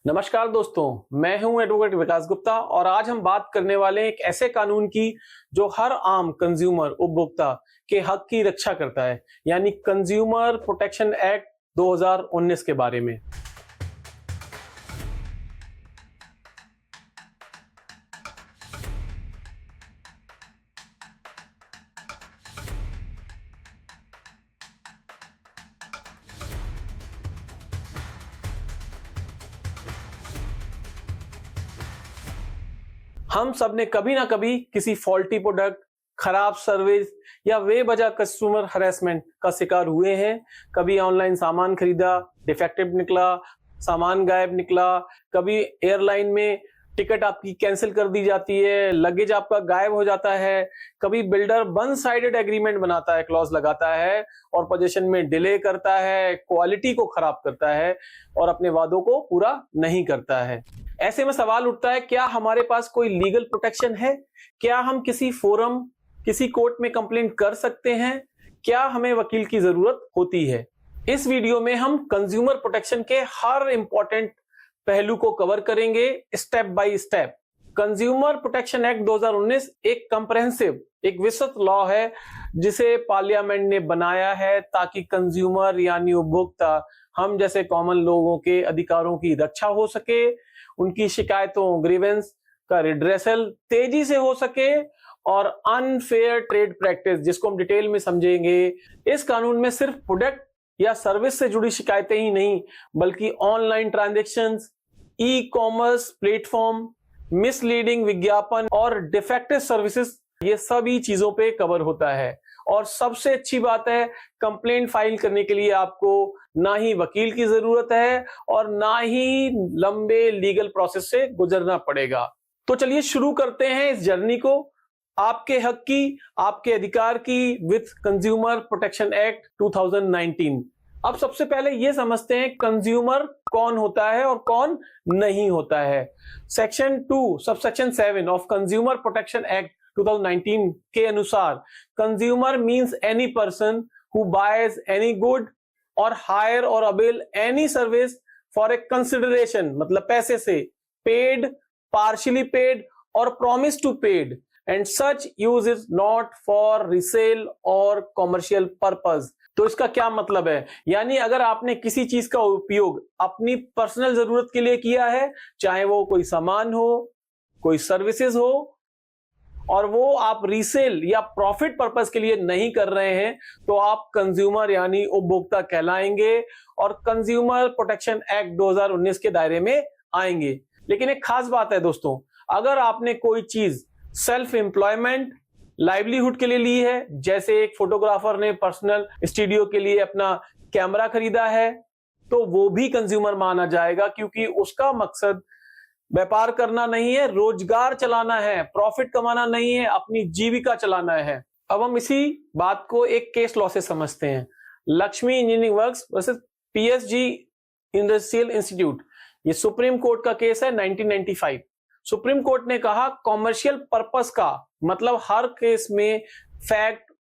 नमस्कार दोस्तों, मैं हूं एडवोकेट विकास गुप्ता और आज हम बात करने वाले हैं एक ऐसे कानून की जो हर आम कंज्यूमर उपभोक्ता के हक की रक्षा करता है, यानी कंज्यूमर प्रोटेक्शन एक्ट 2019 के बारे में। हम सब ने कभी ना कभी किसी फॉल्टी प्रोडक्ट, खराब सर्विस या बेवजह कस्टमर हरेसमेंट का शिकार हुए हैं। कभी ऑनलाइन सामान खरीदा, डिफेक्टिव निकला, सामान गायब निकला, कभी एयरलाइन में टिकट आपकी कैंसिल कर दी जाती है, लगेज आपका गायब हो जाता है, कभी बिल्डर वन साइडेड एग्रीमेंट बनाता है, क्लॉज लगाता है और पोजीशन में डिले करता है, क्वालिटी को खराब करता है और अपने वादों को पूरा नहीं करता है। ऐसे में सवाल उठता है, क्या हमारे पास कोई लीगल प्रोटेक्शन है? क्या हम किसी फोरम, किसी कोर्ट में कंप्लेंट कर सकते हैं? क्या हमें वकील की जरूरत होती है? इस वीडियो में हम कंज्यूमर प्रोटेक्शन के हर इंपॉर्टेंट पहलू को कवर करेंगे step by step. Consumer protection act 2019 एक कंप्रहेंसिव, एक विस्तृत लॉ है जिसे पार्लियामेंट ने बनाया है ताकि कंज्यूमर यानी उपभोक्ता, हम जैसे कॉमन लोगों के अधिकारों की रक्षा हो सके, उनकी शिकायतों, ग्रीवेंस का रिड्रेसल तेजी से हो सके और अनफेयर ट्रेड प्रैक्टिस, जिसको हम डिटेल में समझेंगे। इस कानून में सिर्फ प्रोडक्ट या सर्विस से जुड़ी शिकायतें ही नहीं, बल्कि online transactions, e commerce platform, misleading विज्ञापन और डिफेक्टिव सर्विसेज, ये सभी चीजों पे कवर होता है। और सबसे अच्छी बात है, कंप्लेंट फाइल करने के लिए आपको ना ही वकील की जरूरत है और ना ही लंबे लीगल प्रोसेस से गुजरना पड़ेगा। तो चलिए शुरू करते हैं इस जर्नी को, आपके हक की, आपके अधिकार की, विथ कंज्यूमर प्रोटेक्शन एक्ट 2019। अब सबसे पहले यह समझते हैं कंज्यूमर कौन होता है और कौन नहीं होता है। Section 2 subsection 7 of consumer protection act 2019 के अनुसार consumer means any person who buys any good और हायर और avail any service for a consideration, मतलब पैसे से, पेड, पार्शियली पेड और promise to paid, and such use is not for resale और commercial purpose. तो इसका क्या मतलब है? यानी अगर आपने किसी चीज का उपयोग अपनी पर्सनल जरूरत के लिए किया है, चाहे वो कोई सामान हो, कोई सर्विसेज हो, और वो आप रीसेल या प्रॉफिट पर्पस के लिए नहीं कर रहे हैं, तो आप कंज्यूमर यानी उपभोक्ता कहलाएंगे और कंज्यूमर प्रोटेक्शन एक्ट 2019 के दायरे में आएंगे। लेकिन एक खास बात है दोस्तों, अगर आपने कोई चीज सेल्फ एम्प्लॉयमेंट, लाइवलीहुड के लिए ली है, जैसे एक फोटोग्राफर ने पर्सनल स्टूडियो के लिए अपना कैमरा खरीदा है, तो वो भी कंज्यूमर माना जाएगा, क्योंकि उसका मकसद व्यापार करना नहीं है, रोजगार चलाना है, प्रॉफिट कमाना नहीं है, अपनी जीविका चलाना है। अब हम इसी बात को एक केस लॉ से समझते हैं। Lakshmi engineering works versus PSG industrial institute, ये सुप्रीम कोर्ट का केस है 1995। सुप्रीम कोर्ट ने कहा कॉमर्शियल पर्पस का मतलब हर केस में फैक्ट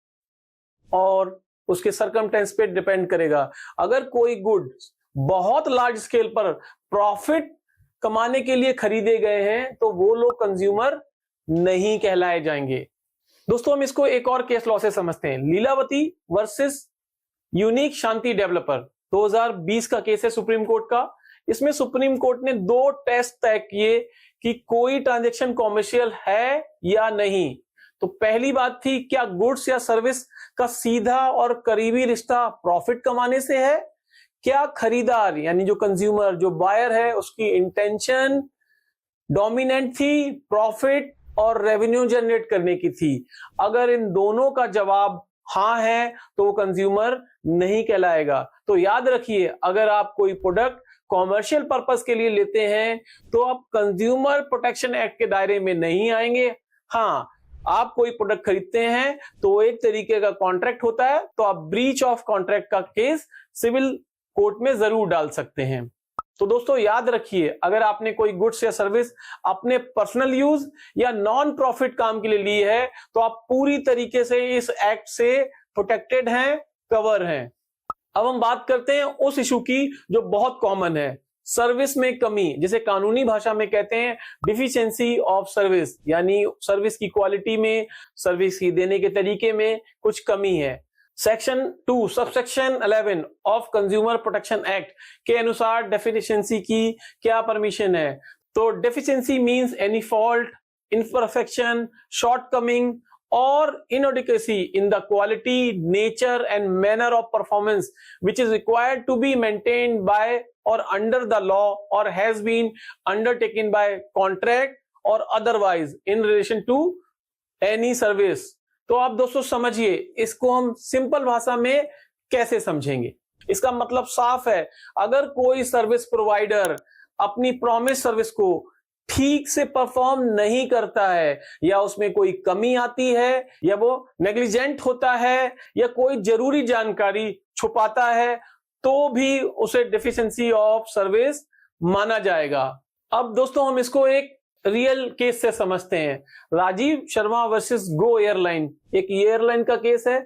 और उसके सर्कमस्टेंस पे डिपेंड करेगा। अगर कोई गुड बहुत लार्ज स्केल पर प्रॉफिट कमाने के लिए खरीदे गए हैं, तो वो लोग कंज्यूमर नहीं कहलाए जाएंगे। दोस्तों, हम इसको एक और केस लॉ से समझते हैं। लीलावती वर्सेस यूनिक शांति डेवलपर 2020 का केस है सुप्रीम कोर्ट का। इसमें सुप्रीम कोर्ट ने 2 टेस्ट तय किए कि कोई ट्रांजैक्शन कॉमर्शियल है या नहीं। तो पहली बात थी, क्या गुड्स या सर्विस का सीधा और करीबी रिश्ता प्रॉफिट कमाने से है? क्या खरीदार यानी जो कंज्यूमर, जो बायर है, उसकी इंटेंशन डोमिनेंट थी, प्रॉफिट और रेवेन्यू जनरेट करने की थी? अगर इन दोनों का जवाब हां है, तो वो कंज्यूमर नहीं कहलाएगा। तो याद रखिए, अगर आप कोई प्रोडक्ट कॉमर्शियल पर्पस के लिए लेते हैं, तो आप कंज्यूमर प्रोटेक्शन एक्ट के दायरे में नहीं आएंगे। हाँ, आप कोई प्रोडक्ट खरीदते हैं तो एक तरीके का कॉन्ट्रैक्ट होता है, तो आप ब्रीच ऑफ कॉन्ट्रैक्ट का केस सिविल कोर्ट में जरूर डाल सकते हैं। तो दोस्तों याद रखिए, अगर आपने कोई गुड्स या सर्विस अपने पर्सनल यूज या नॉन प्रॉफिट काम के लिए ली है, तो आप पूरी तरीके से इस एक्ट से प्रोटेक्टेड हैं, कवर हैं। अब हम बात करते हैं उस इशू की जो बहुत कॉमन है, सर्विस में कमी, जिसे कानूनी भाषा में कहते हैं डिफिशियंसी ऑफ सर्विस, यानी सर्विस की क्वालिटी में, सर्विस की देने के तरीके में कुछ कमी है। Section 2 subsection 11 of consumer protection act के अनुसार डेफिशिएंसी की क्या परमिशन है? तो deficiency means any fault, imperfection, shortcoming or inadequacy in the quality, nature and manner of performance which is required to be maintained by or under the law or has been undertaken by contract or otherwise in relation to any service। तो आप दोस्तों समझिए, इसको हम simple भाषा में कैसे समझेंगे? इसका मतलब साफ है, अगर कोई सर्विस प्रोवाइडर अपनी प्रॉमिस सर्विस को ठीक से परफॉर्म नहीं करता है, या उसमें कोई कमी आती है, या वो नेग्लिजेंट होता है, या कोई जरूरी जानकारी छुपाता है, तो भी उसे डेफिशिएंसी ऑफ सर्विस माना जाएगा। अब दोस्तों हम इसको एक रियल केस से समझते हैं। राजीव शर्मा वर्सेस गो एयरलाइन, एक एयरलाइन का केस है।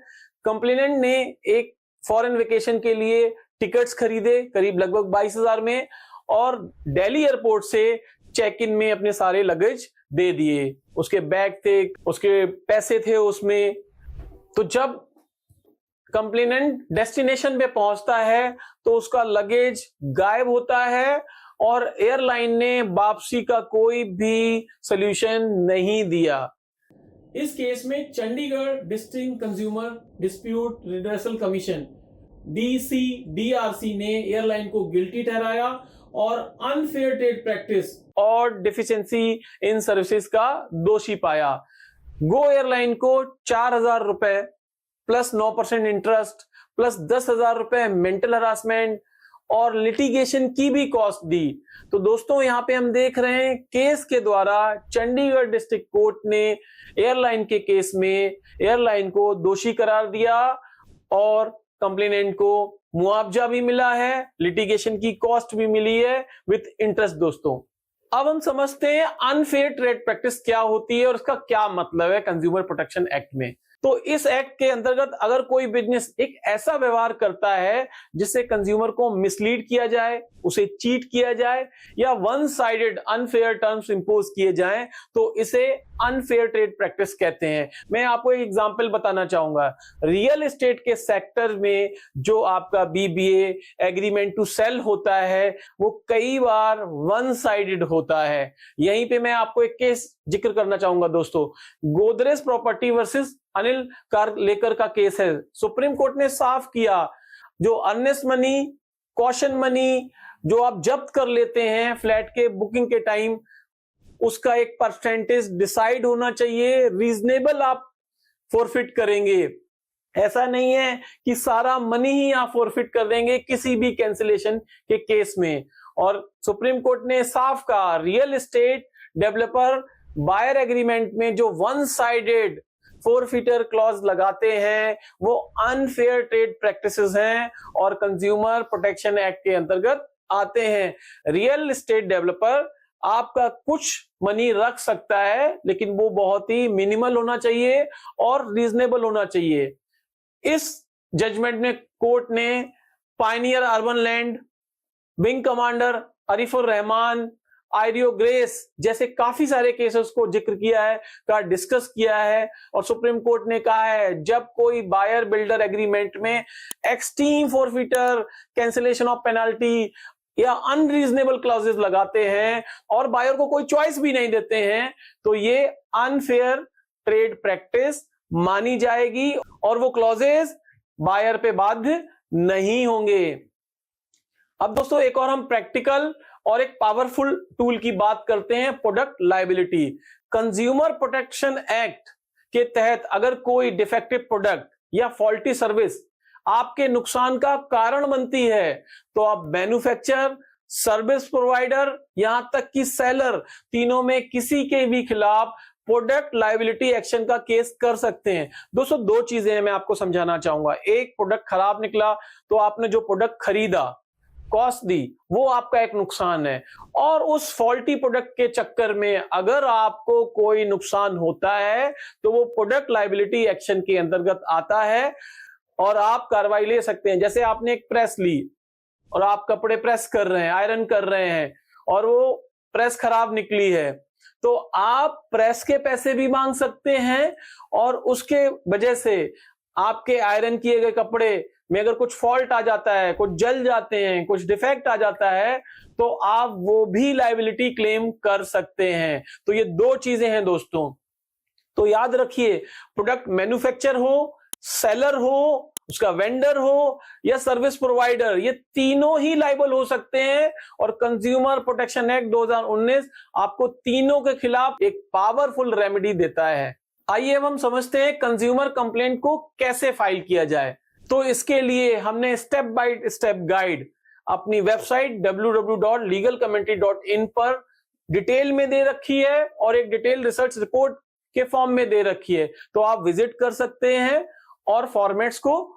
कंप्लेनेंट ने एक फॉरेन वेकेशन के लिए टिकट्स खरीदे करीब लगभग 22,000 में, और दिल्ली एयरपोर्ट से चेक इन में अपने सारे लगेज दे दिए। उसके बैग थे, उसके पैसे थे उसमें। तो जब कंप्लेनेंट डेस्टिनेशन पे पहुंचता है तो उसका लगेज गायब होता है, और एयरलाइन ने वापसी का कोई भी सॉल्यूशन नहीं दिया। इस केस में Chandigarh district consumer dispute redressal commission DCDRC ने एयरलाइन को गिल्टी ठहराया और अनफेयर ट्रेड प्रैक्टिस और डिफिशियंसी इन सर्विसेज का दोषी पाया। गो एयरलाइन को 4,000 रुपए प्लस 9% इंटरेस्ट प्लस 10,000 रुपए मेंटल हरासमेंट और लिटिगेशन की भी कॉस्ट दी। तो दोस्तों यहाँ पे हम देख रहे हैं केस के द्वारा चंडीगढ़ डिस्ट्रिक्ट कोर्ट ने एयरलाइन के केस में एयरलाइन को दोषी करार दिया, और कंप्लेनेंट को मुआवजा भी मिला है, लिटिगेशन की कॉस्ट भी मिली है विथ इंटरेस्ट। दोस्तों अब हम समझते हैं अनफेयर ट्रेड प्रैक्टिस क्या होती है और उसका क्या मतलब है कंज्यूमर प्रोटेक्शन एक्ट में। तो इस एक्ट के अंतर्गत अगर कोई बिजनेस एक ऐसा व्यवहार करता है जिससे कंज्यूमर को मिसलीड किया जाए, उसे चीट किया जाए, या one sided unfair terms impose किए जाएं, तो इसे अनफेयर ट्रेड प्रैक्टिस कहते हैं। मैं आपको एक एग्जांपल बताना चाहूंगा। रियल एस्टेट के सेक्टर में जो आपका BBA एग्रीमेंट टू सेल होता है वो कई बार वन साइडेड होता है। यहीं पे मैं आपको एक केस जिक्र करना चाहूंगा दोस्तों। गोदरेज प्रॉपर्टी वर्सेस अनिल कारलेकर का केस है। सुप्रीम कोर्ट ने साफ किया, जो अर्नेस्ट मनी, कॉशन मनी जो आप जब्त कर लेते हैं फ्लैट के बुकिंग के टाइम, उसका एक परसेंटेज डिसाइड होना चाहिए, रीजनेबल आप फॉरफिट करेंगे। ऐसा नहीं है कि सारा मनी ही आप फॉरफिट कर देंगे किसी भी कैंसिलेशन के केस में। और सुप्रीम कोर्ट ने साफ कहा, real estate developer buyer agreement में जो वन साइडेड फोरफिटर क्लॉज लगाते हैं वो अनफेयर ट्रेड प्रैक्टिसेस हैं और कंज्यूमर प्रोटेक्शन एक्ट के अंतर्गत आते हैं। रियल एस्टेट डेवलपर आपका कुछ मनी रख सकता है, लेकिन वो बहुत ही मिनिमल होना चाहिए और रीजनेबल होना चाहिए। इस जजमेंट में कोर्ट ने pioneer urban land, wing commander Arifur Rahman, Ireo Grace जैसे काफी सारे केसेस को जिक्र किया है, का डिस्कस किया है, और सुप्रीम कोर्ट ने कहा है जब कोई बायर बिल्डर एग्रीमेंट में एक्सट्रीम फॉरफिटर, कैंसिलेशन ऑफ पेनल्टी या अनरीजनेबल क्लॉजेस लगाते हैं और बायर को कोई चॉइस भी नहीं देते हैं, तो ये अनफेयर ट्रेड प्रैक्टिस मानी जाएगी और वो क्लॉजेस बायर पे बाध्य नहीं होंगे। अब दोस्तों एक और हम प्रैक्टिकल और एक पावरफुल टूल की बात करते हैं, product liability. Consumer protection act के तहत अगर कोई डिफेक्टिव प्रोडक्ट या फॉल्टी सर्विस आपके नुकसान का कारण बनती है, तो आप मैन्युफैक्चरर, सर्विस प्रोवाइडर, यहां तक कि सेलर, तीनों में किसी के भी खिलाफ प्रोडक्ट लायबिलिटी एक्शन का केस कर सकते हैं। दोस्तों दो चीजें मैं आपको समझाना चाहूंगा। एक, प्रोडक्ट खराब निकला तो आपने जो प्रोडक्ट खरीदा, कॉस्ट दी, वो आपका एक नुकसान है, और उस फॉल्टी प्रोडक्ट के चक्कर में अगर आपको कोई नुकसान होता है तो वो प्रोडक्ट लायबिलिटी एक्शन के अंतर्गत आता है और आप कार्रवाई ले सकते हैं। जैसे आपने एक प्रेस ली, और आप कपड़े प्रेस कर रहे हैं, आयरन कर रहे हैं और वो प्रेस खराब निकली है, तो आप प्रेस के पैसे भी मांग सकते हैं और उसके वजह से आपके आयरन किए गए कपड़े में अगर कुछ फॉल्ट आ जाता है, कुछ जल जाते हैं, कुछ डिफेक्ट आ जाता है, तो आप वो भी लायबिलिटी क्लेम कर सकते हैं। तो ये दो चीजें हैं दोस्तों। तो याद रखिए, प्रोडक्ट मैन्युफैक्चर हो, सेलर हो, उसका वेंडर हो या सर्विस प्रोवाइडर, ये तीनों ही लायबल हो सकते हैं और कंज्यूमर प्रोटेक्शन एक्ट 2019 आपको तीनों के खिलाफ एक पावरफुल रेमेडी देता है। आइए अब हम समझते हैं कंज्यूमर कंप्लेंट को कैसे फाइल किया जाए। तो इसके लिए हमने स्टेप बाय स्टेप गाइड अपनी वेबसाइट www.legalcommentary.in पर डिटेल में दे रखी है और एक डिटेल रिसर्च रिपोर्ट के फॉर्म में दे रखी है, तो आप विजिट कर सकते हैं और फॉर्मेट्स को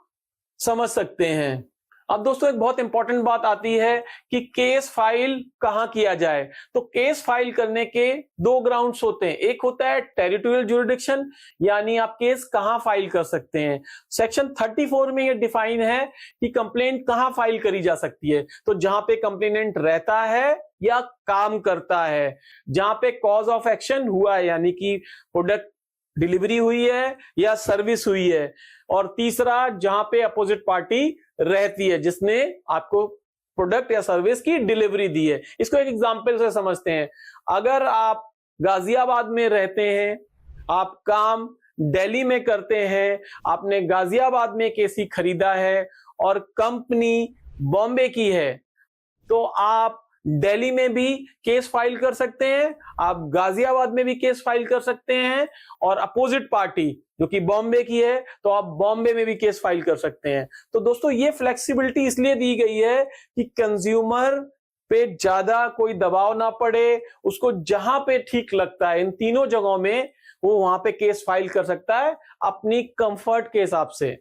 समझ सकते हैं। अब दोस्तों एक बहुत इंपॉर्टेंट बात आती है कि केस फाइल कहां किया जाए। तो केस फाइल करने के दो ग्राउंड्स होते हैं, एक होता है टेरिटोरियल ज्यूरिडिक्शन, यानी आप केस कहां फाइल कर सकते हैं। सेक्शन 34 में यह डिफाइन है कि कंप्लेंट कहां फाइल करी जा सकती है। तो जहां पे कंप्लेनेंट रहता है या काम करता है, जहां पे कॉज ऑफ एक्शन हुआ है, यानी कि प्रोडक्ट डिलीवरी हुई है या सर्विस हुई है, और तीसरा जहां पे अपोजिट पार्टी रहती है जिसने आपको प्रोडक्ट या सर्विस की डिलीवरी दी है। इसको एक एग्जांपल से समझते हैं। अगर आप गाजियाबाद में रहते हैं, आप काम दिल्ली में करते हैं, आपने गाजियाबाद में केसी खरीदा है और कंपनी बॉम्बे की है, तो आप दिल्ली में भी केस फाइल कर सकते हैं, आप गाजियाबाद में भी केस फाइल कर सकते हैं, और अपोजिट पार्टी जो कि बॉम्बे की है तो आप बॉम्बे में भी केस फाइल कर सकते हैं। तो दोस्तों ये फ्लेक्सिबिलिटी इसलिए दी गई है कि कंज्यूमर पे ज्यादा कोई दबाव ना पड़े, उसको जहां पे ठीक लगता है इन तीनों जगहों में वो वहां पे केस फाइल कर सकता है अपनी कंफर्ट के हिसाब से।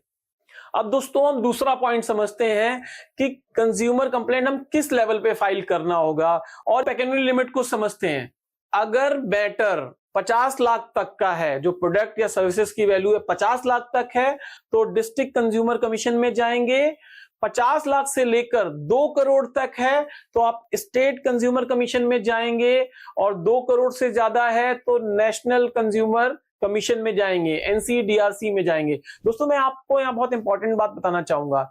अब दोस्तों हम दूसरा पॉइंट समझते हैं कि कंज्यूमर कंप्लेंट हम किस लेवल पे फाइल करना होगा और पेक्यूनियरी लिमिट को समझते हैं। अगर मैटर 50 लाख तक का है, जो प्रोडक्ट या सर्विसेज की वैल्यू है 50 लाख तक है, तो डिस्ट्रिक्ट कंज्यूमर कमीशन में जाएंगे। 50 लाख से लेकर 2 करोड़ तक है तो आप स्टेट कंज्यूमर कमीशन में जाएंगे, और 2 करोड़ से ज्यादा है तो नेशनल कंज्यूमर कमीशन में जाएंगे, एनसीडीआरसी में जाएंगे। दोस्तों मैं आपको यहां बहुत इंपॉर्टेंट बात बताना चाहूंगा।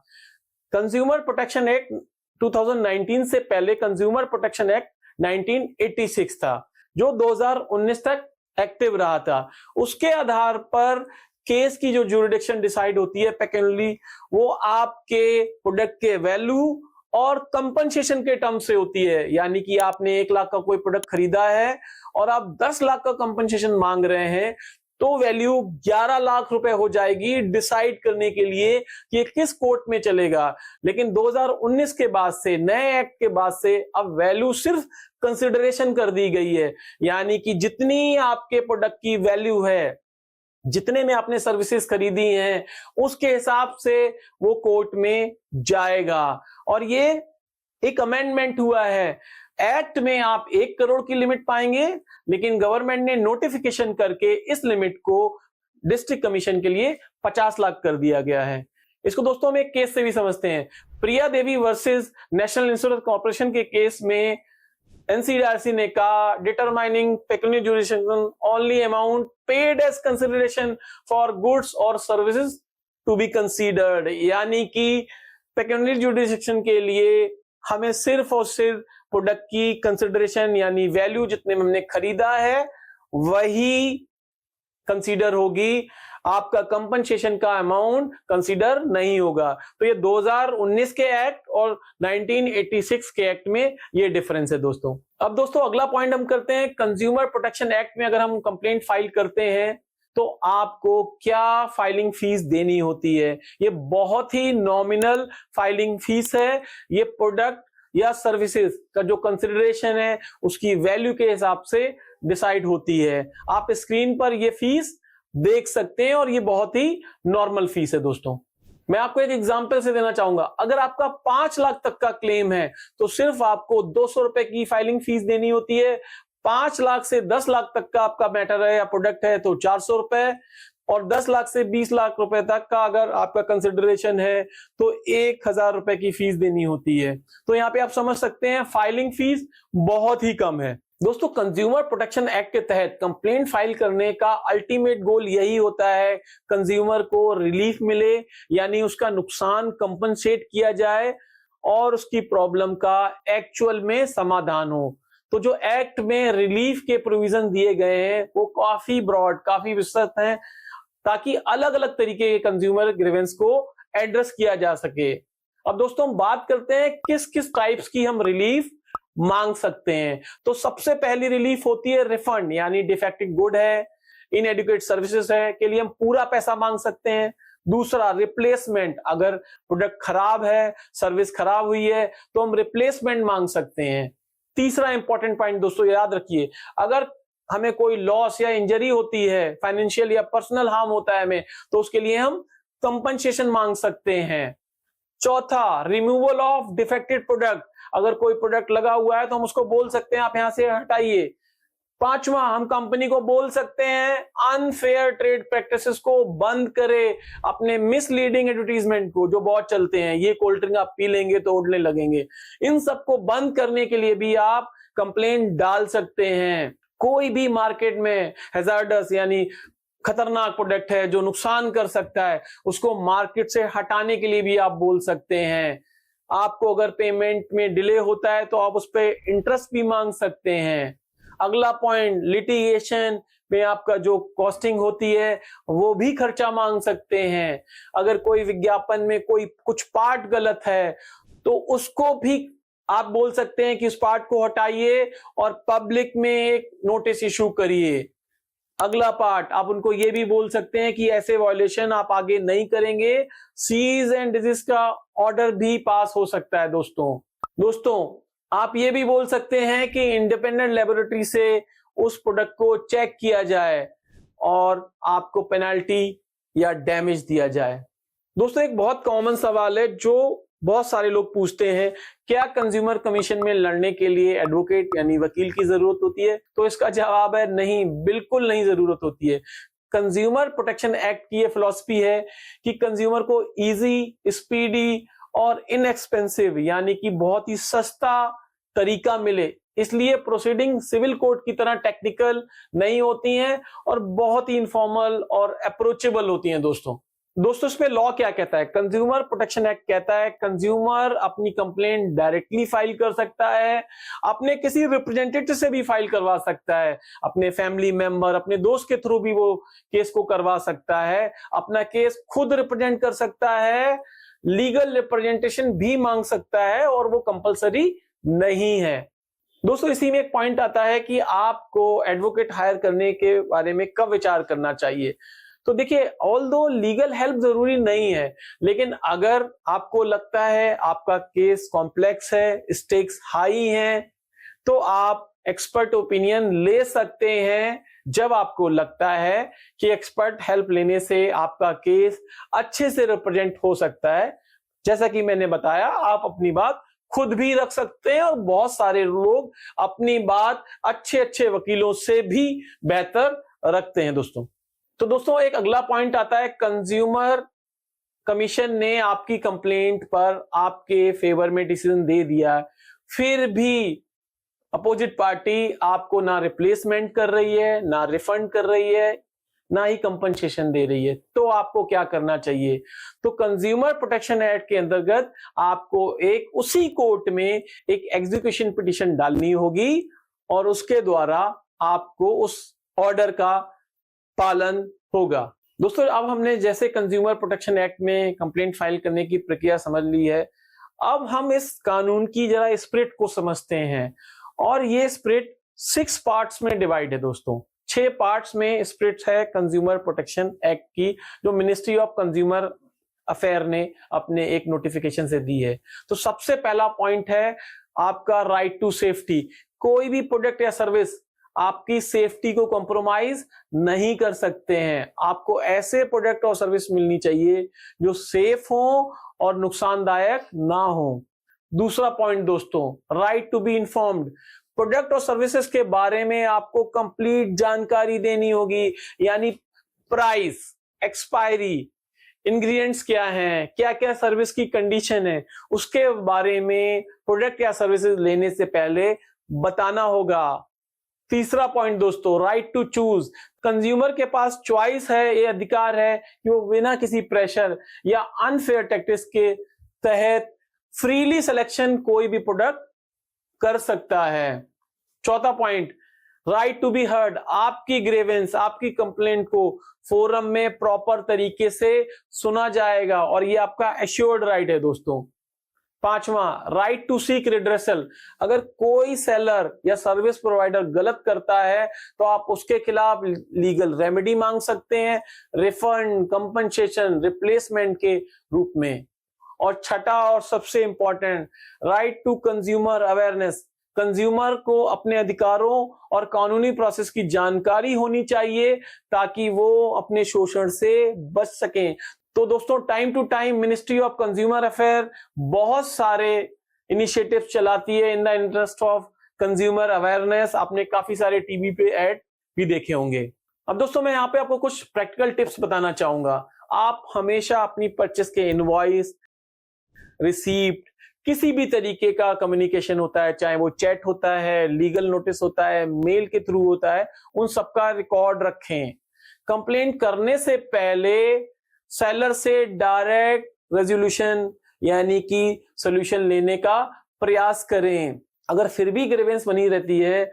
कंज्यूमर प्रोटेक्शन एक्ट 2019 से पहले कंज्यूमर प्रोटेक्शन एक्ट 1986 था, जो 2019 तक एक्टिव रहा था। उसके आधार पर केस की जो ज्यूरिडिक्शन डिसाइड होती है पेक्यूनियरली, वो आपके प्रोडक्ट के वैल्यू और कंपनसेशन के टर्म से होती है। यानी कि आपने 1 लाख का कोई प्रोडक्ट खरीदा है और आप 10 लाख का कंपनसेशन मांग रहे हैं, तो वैल्यू 11 लाख रुपए हो जाएगी डिसाइड करने के लिए कि ये किस कोर्ट में चलेगा। लेकिन 2019 के बाद से, नए एक्ट के बाद से, अब वैल्यू सिर्फ कंसिडरेशन कर दी गई है। यानी कि जितनी आपके प्रोडक्ट की वैल्यू है, जितने में आपने सर्विसेज खरीदी हैं, उसके हिसाब से वो कोर्ट में जाएगा। और ये एक अमेंडमेंट हुआ है। एक्ट में आप 1 करोड़ की लिमिट पाएंगे, लेकिन गवर्नमेंट ने नोटिफिकेशन करके इस लिमिट को डिस्ट्रिक्ट कमीशन के लिए 50 लाख कर दिया गया है। इसको दोस्तों हम एक केस से भी समझते हैं। Priya Devi versus national insurance corporation के केस में एनसीडीआरसी ने कहा, determining pecuniary jurisdiction only amount paid as consideration for goods और सर्विसेज टू बी कंसीडर्ड। यानी कि पेक्यूनियरी ज्यूरिडिक्शन के लिए हमें सिर्फ और सिर्फ प्रोडक्ट की कंसिडरेशन यानी वैल्यू जितने में हमने खरीदा है वही कंसीडर होगी, आपका कंपनसेशन का अमाउंट कंसीडर नहीं होगा। तो ये 2019 के एक्ट और 1986 के एक्ट में ये डिफरेंस है दोस्तों। अब दोस्तों अगला पॉइंट हम करते हैं, कंज्यूमर प्रोटेक्शन एक्ट में अगर हम कंप्लेंट फाइल करते हैं तो आपको क्या फाइलिंग फीस देनी होती है। ये बहुत ही नॉमिनल फाइलिंग फीस है। ये प्रोडक्ट या सर्विसेज का जो कंसिडरेशन है उसकी वैल्यू के हिसाब से डिसाइड होती है। आप स्क्रीन पर ये फीस देख सकते हैं और ये बहुत ही नॉर्मल फीस है दोस्तों। मैं आपको एक एग्जांपल से देना चाहूंगा। अगर आपका 5 लाख तक का क्लेम है तो सिर्फ आपको 200 रुपए की फाइलिंग फीस देनी होती है। 5 लाख से 10 लाख तक का आपका मैटर है या प्रोडक्ट है तो 400 रुपए, और 10 लाख से 20 लाख रुपए तक का अगर आपका कंसिडरेशन है तो 1,000 रुपए की फीस देनी होती है। तो यहाँ पे आप समझ सकते हैं फाइलिंग फीस बहुत ही कम है। दोस्तों, कंज्यूमर प्रोटेक्शन एक्ट के तहत कंप्लेंट फाइल करने का अल्टीमेट गोल यही होता है, कंज्यूमर को रिलीफ मिले, यानी उसका नुकसान कंपनसेट किया जाए और उसकी प्रॉब्लम का एक्चुअल में समाधान हो। तो जो एक्ट में रिलीफ के प्रोविजन दिए गए हैं वो काफी ब्रॉड, काफी विस्तृत हैं, ताकि अलग अलग तरीके के कंज्यूमर ग्रीवेंस को एड्रेस किया जा सके। अब दोस्तों, हम बात करते हैं किस किस टाइप्स की हम रिलीफ मांग सकते हैं। तो सबसे पहली रिलीफ होती है रिफंड, यानी डिफेक्टिव गुड है, इनएडिक्वेट सर्विसेज है के लिए हम पूरा पैसा मांग सकते हैं। दूसरा रिप्लेसमेंट, अगर प्रोडक्ट खराब है, सर्विस खराब हुई है तो हम रिप्लेसमेंट मांग सकते हैं। तीसरा इंपॉर्टेंट पॉइंट दोस्तों याद रखिए, अगर हमें कोई लॉस या इंजरी होती है, फाइनेंशियल या पर्सनल हार्म होता है हमें, तो उसके लिए हम कंपनसेशन मांग सकते हैं। चौथा, रिमूवल ऑफ डिफेक्टेड प्रोडक्ट, अगर कोई प्रोडक्ट लगा हुआ है तो हम उसको बोल सकते हैं आप यहां से हटाइए। पांचवा, हम कंपनी को बोल सकते हैं अनफेयर ट्रेड प्रैक्टिसेस को बंद करे, अपने मिसलीडिंग एडवर्टीजमेंट को जो बहुत चलते हैं, ये कोल्ड ड्रिंक आप पी लेंगे तो उड़ने लगेंगे, इन सबको बंद करने के लिए भी आप कंप्लेंट डाल सकते हैं। कोई भी मार्केट में हैजार्डस यानी खतरनाक प्रोडक्ट है जो नुकसान कर सकता है, उसको मार्केट से हटाने के लिए भी आप बोल सकते हैं। आपको अगर पेमेंट में डिले होता है तो आप उस पर इंटरेस्ट भी मांग सकते हैं। अगला पॉइंट, लिटिगेशन में आपका जो कॉस्टिंग होती है वो भी खर्चा मांग सकते हैं। अगर कोई विज्ञापन में कोई कुछ पार्ट गलत है तो उसको भी आप बोल सकते हैं कि उस पार्ट को हटाइए और पब्लिक में एक नोटिस इशू करिए। अगला पार्ट, आप उनको ये भी बोल सकते हैं कि ऐसे वायलेशन आप आगे नहीं करेंगे, सीज एंड डिजीज का ऑर्डर भी पास हो सकता है। दोस्तों आप ये भी बोल सकते हैं कि इंडिपेंडेंट लेबोरेटरी से उस प्रोडक्ट को चेक किया जाए और आपको पेनल्टी या डैमेज दिया जाए। दोस्तों, एक बहुत कॉमन सवाल है जो बहुत सारे लोग पूछते हैं, क्या कंज्यूमर कमीशन में लड़ने के लिए एडवोकेट यानी वकील की जरूरत होती है? तो इसका जवाब है नहीं, बिल्कुल नहीं जरूरत होती है। कंज्यूमर प्रोटेक्शन एक्ट की ये फिलॉसफी है कि कंज्यूमर को इजी, स्पीडी और इनएक्सपेंसिव यानी कि बहुत ही सस्ता तरीका मिले, इसलिए प्रोसीडिंग सिविल कोर्ट की तरह टेक्निकल नहीं होती हैं और बहुत ही इनफॉर्मल और अप्रोचेबल होती हैं। दोस्तों इसमें लॉ क्या कहता है? कंज्यूमर प्रोटेक्शन एक्ट कहता है कंज्यूमर अपनी कंप्लेंट डायरेक्टली फाइल कर सकता है, अपने किसी रिप्रेजेंटेटिव से भी फाइल करवा सकता है, अपने फैमिली मेंबर, अपने दोस्त के थ्रू भी वो केस को करवा सकता है, अपना केस खुद रिप्रेजेंट कर सकता है, लीगल रिप्रेजेंटेशन भी मांग सकता है और वो कंपलसरी नहीं है। दोस्तों, इसी में एक पॉइंट आता है कि आपको एडवोकेट हायर करने के बारे में कब विचार करना चाहिए। तो देखिए, ऑल्दो लीगल हेल्प जरूरी नहीं है, लेकिन अगर आपको लगता है आपका केस कॉम्प्लेक्स है, स्टेक्स हाई हैं, तो आप एक्सपर्ट ओपिनियन ले सकते हैं जब आपको लगता है कि एक्सपर्ट हेल्प लेने से आपका केस अच्छे से रिप्रेजेंट हो सकता है। जैसा कि मैंने बताया, आप अपनी बात खुद भी रख सकते हैं और बहुत सारे लोग अपनी बात अच्छे अच्छे वकीलों से भी बेहतर रखते हैं। दोस्तों एक अगला पॉइंट आता है, कंज्यूमर कमीशन ने आपकी कंप्लेंट पर आपके फेवर में डिसीजन दे दिया, फिर भी अपोजिट पार्टी आपको ना रिप्लेसमेंट कर रही है, ना रिफंड कर रही है, ना ही कंपनसेशन दे रही है, तो आपको क्या करना चाहिए? तो कंज्यूमर प्रोटेक्शन एक्ट के अंतर्गत आपको उसी कोर्ट में एक एग्जीक्यूशन पिटीशन डालनी होगी और उसके द्वारा आपको उस ऑर्डर का पालन होगा। दोस्तों, अब हमने जैसे कंज्यूमर प्रोटेक्शन एक्ट में कंप्लेंट फाइल करने की प्रक्रिया समझ ली है, अब हम इस कानून की जरा स्पिरिट को समझते हैं। और ये स्पिरिट 6 पार्ट्स में डिवाइड है। दोस्तों 6 पार्ट्स में स्पिरिट है कंज्यूमर प्रोटेक्शन एक्ट की, जो मिनिस्ट्री ऑफ कंज्यूमर अफेयर ने अपने एक नोटिफिकेशन से दी है। तो सबसे पहला पॉइंट है आपका राइट टू सेफ्टी। कोई भी प्रोडक्ट या सर्विस आपकी सेफ्टी को कॉम्प्रोमाइज नहीं कर सकते हैं। आपको ऐसे प्रोडक्ट और सर्विस मिलनी चाहिए जो सेफ हो और नुकसानदायक ना हो। दूसरा पॉइंट दोस्तों, right to be informed. Product और सर्विसेज के बारे में आपको कंप्लीट जानकारी देनी होगी, यानी प्राइस, एक्सपायरी, इंग्रेडिएंट्स क्या हैं, क्या क्या सर्विस की कंडीशन है, उसके बारे में प्रोडक्ट या सर्विसेज लेने से पहले बताना होगा। तीसरा पॉइंट दोस्तों, राइट टू चूज। कंज्यूमर के पास चॉइस है, ये अधिकार है कि वो बिना किसी प्रेशर या अनफेयर टैक्टिस के तहत फ्रीली सिलेक्शन कोई भी प्रोडक्ट कर सकता है। चौथा point, right to be heard. आपकी ग्रेवेंस, आपकी कंप्लेंट को फोरम में प्रॉपर तरीके से सुना जाएगा और ये आपका एश्योर्ड राइट है दोस्तों। पांचवा, राइट टू सीक रिड्रेसल। अगर कोई सेलर या सर्विस प्रोवाइडर गलत करता है तो आप उसके खिलाफ लीगल रेमेडी मांग सकते हैं, रिफंड, कंपनसेशन, रिप्लेसमेंट के रूप में। और छठा और सबसे important, right to consumer awareness. Consumer को अपने अधिकारों और कानूनी प्रोसेस की जानकारी होनी चाहिए ताकि वो अपने शोषण से बच सकें। तो दोस्तों, time to time ministry of consumer affair बहुत सारे इनिशिएटिव चलाती है in the interest of consumer awareness. आपने काफी सारे टीवी पे ऐड भी देखे होंगे। अब दोस्तों, मैं यहाँ पे आपको कुछ प्रैक्टिकल टिप्स बताना चाहूंगा। आप हमेशा अपनी परचेस के इनवॉइस, रिसीप्ट, किसी भी तरीके का कम्युनिकेशन होता है, चाहे वो चैट होता है, लीगल नोटिस होता है, मेल के थ्रू होता है, उन सबका रिकॉर्ड रखें। कंप्लेंट करने से पहले सेलर से डायरेक्ट रेजोल्यूशन यानी कि सॉल्यूशन लेने का प्रयास करें। अगर फिर भी ग्रीवेंस बनी रहती है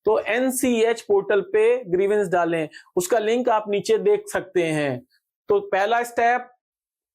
तो NCH पोर्टल पे ग्रीवेंस डालें, उसका लिंक आप नीचे देख सकते हैं। तो पहला स्टेप,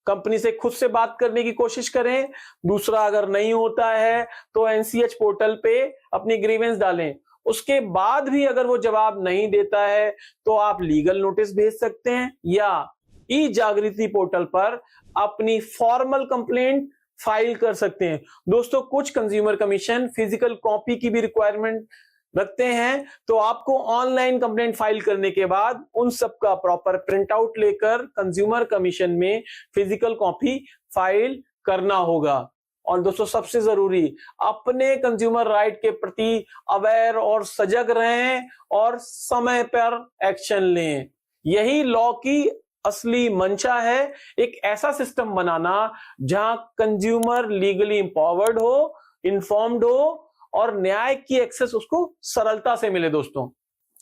कंपनी से खुद से बात करने की कोशिश करें। दूसरा, अगर नहीं होता है तो NCH पोर्टल पे अपनी ग्रीवेंस डालें। उसके बाद भी अगर वो जवाब नहीं देता है तो आप लीगल नोटिस भेज सकते हैं या ई जागृति पोर्टल पर अपनी फॉर्मल कंप्लेंट फाइल कर सकते हैं। दोस्तों, कुछ कंज्यूमर कमीशन फिजिकल कॉपी की भी रिक्वायरमेंट रखते हैं, तो आपको ऑनलाइन कंप्लेंट फाइल करने के बाद उन सब का प्रॉपर प्रिंट आउट लेकर कंज्यूमर कमीशन में फिजिकल कॉपी फाइल करना होगा। और दोस्तों, सबसे जरूरी, अपने कंज्यूमर राइट के प्रति अवेयर और सजग रहें और समय पर एक्शन लें। यही लॉ की असली मंशा है, एक ऐसा सिस्टम बनाना जहां कंज्यूमर लीगली एम्पावर्ड हो, इन्फॉर्म्ड हो और न्याय की एक्सेस उसको सरलता से मिले दोस्तों।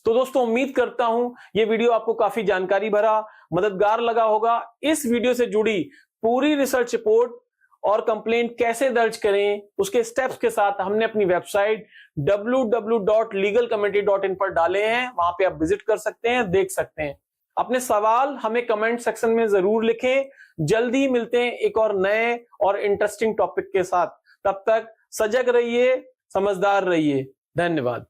तो दोस्तों, उम्मीद करता हूं ये वीडियो आपको काफी जानकारी भरा, मददगार लगा होगा। इस वीडियो से जुड़ी पूरी रिसर्च रिपोर्ट और कंप्लेंट कैसे दर्ज करें उसके स्टेप्स के साथ हमने अपनी वेबसाइट www.legalcommittee.in पर डाले हैं। वहां पे आप विजिट कर सकते हैं, देख सकते हैं। अपने सवाल हमें कमेंट सेक्शन में जरूर लिखें। जल्दी मिलते हैं एक और नए और इंटरेस्टिंग टॉपिक के साथ। तब तक सजग रहिए, समझदार रहिए। धन्यवाद।